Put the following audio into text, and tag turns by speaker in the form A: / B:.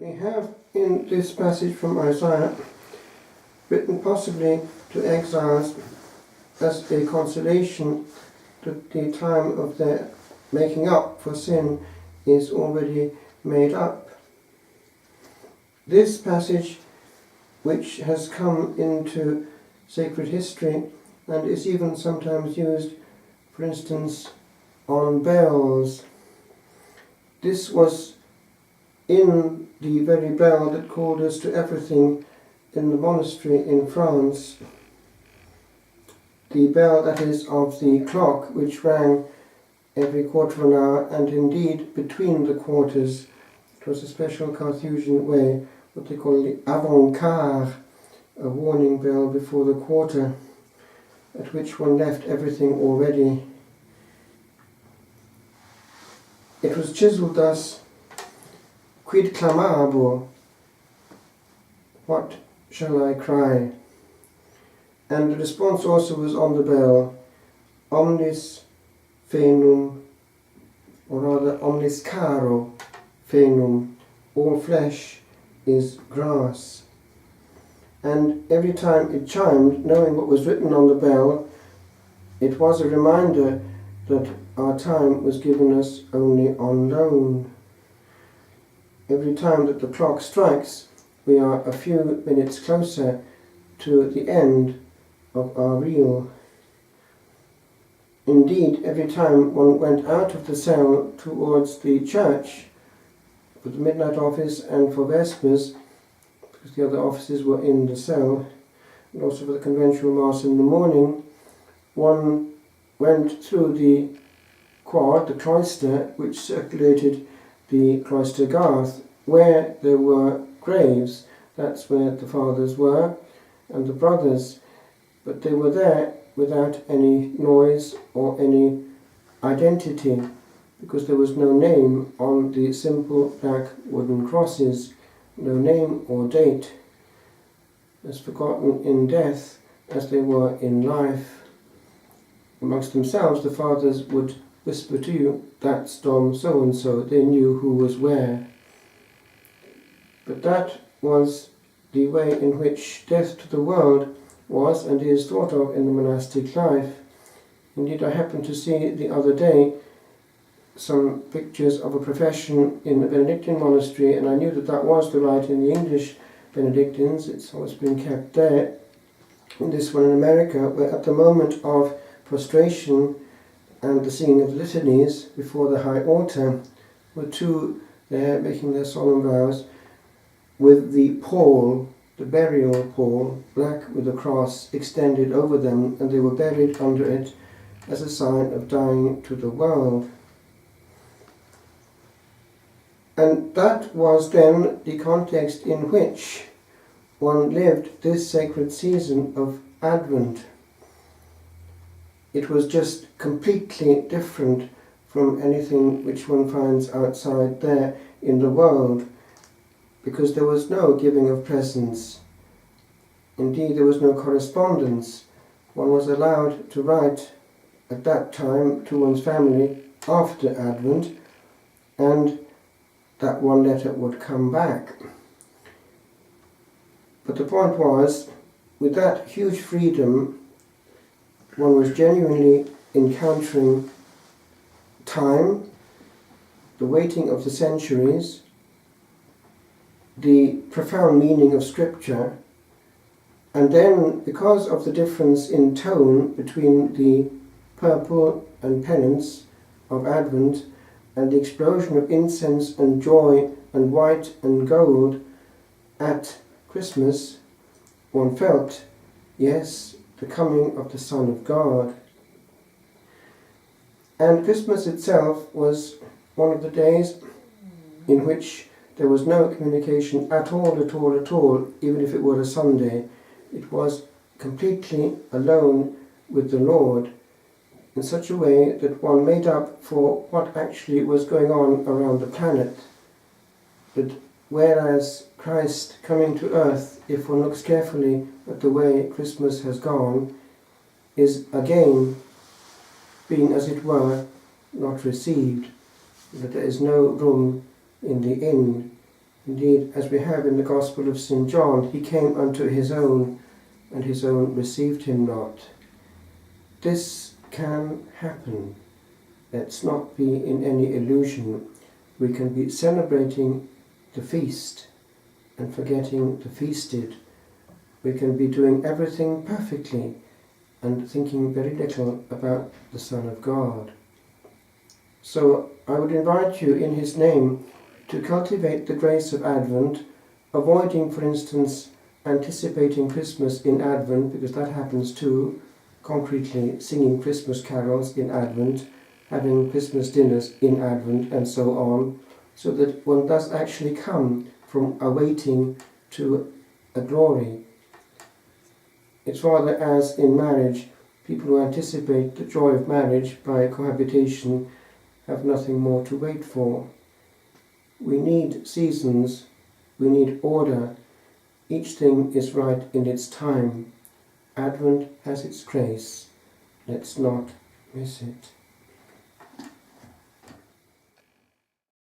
A: We have in this passage from Isaiah, written possibly to exiles as a consolation that the time of their making up for sin is already made up. This passage, which has come into sacred history and is even sometimes used, for instance, on bells. This was in the very bell that called us to everything in the monastery in France. The bell, that is, of the clock, which rang every quarter of an hour, and indeed between the quarters. It was a special Carthusian way, what they call the avant-quart, a warning bell before the quarter, at which one left everything already. It was chiselled thus: quid clamabor, what shall I cry? And the response also was on the bell: omnis fenum, or rather omnis caro fenum, all flesh is grass. And every time it chimed, knowing what was written on the bell, it was a reminder that our time was given us only on loan. Every time that the clock strikes, we are a few minutes closer to the end of our reel. Indeed, every time one went out of the cell towards the church for the midnight office and for Vespers, because the other offices were in the cell, and also for the conventual mass in the morning, one went through the quad, the cloister, which circulated the cloister garth, where there were graves. That's where the fathers were, and the brothers, but they were there without any noise or any identity, because there was no name on the simple black wooden crosses, no name or date, as forgotten in death as they were in life. Amongst themselves, the fathers would whisper to you, that's Dom so-and-so. They knew who was where. But that was the way in which death to the world was and is thought of in the monastic life. Indeed, I happened to see the other day some pictures of a profession in the Benedictine monastery, and I knew that that was the rite in the English Benedictines. It's always been kept there. In this one in America, where at the moment of prostration and the singing of litanies before the high altar were two there making their solemn vows with the pall, the burial pall, black with a cross extended over them, and they were buried under it as a sign of dying to the world. And that was then the context in which one lived this sacred season of Advent. It was just completely different from anything which one finds outside there in the world, because there was no giving of presents. Indeed, there was no correspondence. One was allowed to write at that time to one's family after Advent, and that one letter would come back. But the point was, with that huge freedom, one was genuinely encountering time, the waiting of the centuries, the profound meaning of Scripture, and then, because of the difference in tone between the purple and penance of Advent and the explosion of incense and joy and white and gold at Christmas, one felt, yes, the coming of the Son of God. And Christmas itself was one of the days in which there was no communication at all, even if it were a Sunday. It was completely alone with the Lord, in such a way that one made up for what actually was going on around the planet. But whereas Christ coming to earth, if one looks carefully at the way Christmas has gone, is again being, as it were, not received, that there is no room in the inn, Indeed, as we have in the Gospel of St. John, he came unto his own, and his own received him not. This can happen. Let's not be in any illusion. We can be celebrating the feast and forgetting the feasted. We can be doing everything perfectly and thinking very little about the Son of God. So I would invite you in his name to cultivate the grace of Advent, avoiding, for instance, anticipating Christmas in Advent, because that happens too, concretely singing Christmas carols in Advent, having Christmas dinners in Advent, and so on, so that one does actually come from a waiting to a glory. It's rather as in marriage, people who anticipate the joy of marriage by cohabitation have nothing more to wait for. We need seasons, we need order. Each thing is right in its time. Advent has its grace. Let's not miss it.